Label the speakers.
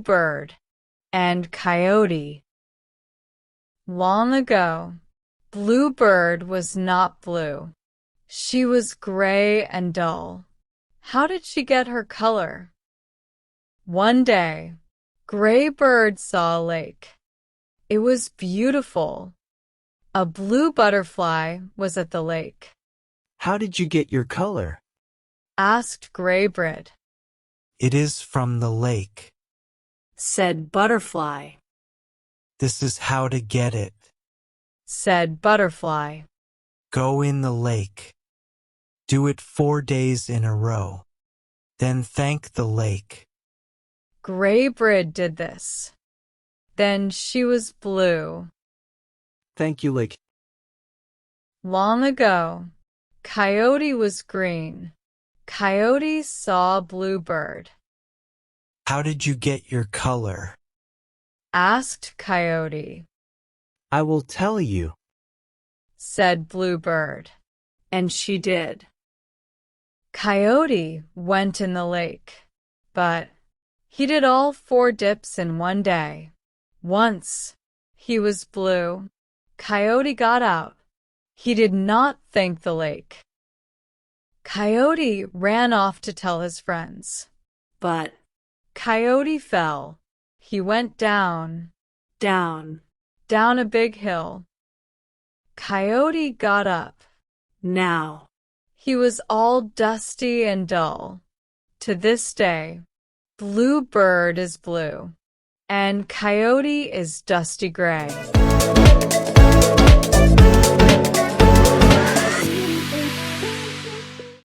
Speaker 1: Bird and Coyote. Long ago, Bird was not blue. She was gray and dull. How did she get her color? One day, Bird saw a lake. It was beautiful. A blue butterfly was at the lake.
Speaker 2: How did you get your color?
Speaker 1: Asked Bird.
Speaker 2: It is from the lake,
Speaker 1: Said Butterfly.
Speaker 2: This is how to get it.
Speaker 1: Said Butterfly.
Speaker 2: Go in the lake. Do it 4 days in a row. Then thank the lake.
Speaker 1: Bird did this. Then she was blue.
Speaker 2: Thank you, lake.
Speaker 1: Long ago, Coyote was green. Coyote saw Bird.
Speaker 2: How did you get your color?
Speaker 1: Asked Coyote.
Speaker 2: I will tell you,
Speaker 1: Said Bird. And she did. Coyote went in the lake, but he did all 4 dips in one day. Once he was blue. Coyote got out. He did not thank the lake. Coyote ran off to tell his friends. But Coyote fell. He went down a big hill. Coyote got up. Now he was all dusty and dull. To this day, Bird is blue, and Coyote is dusty gray.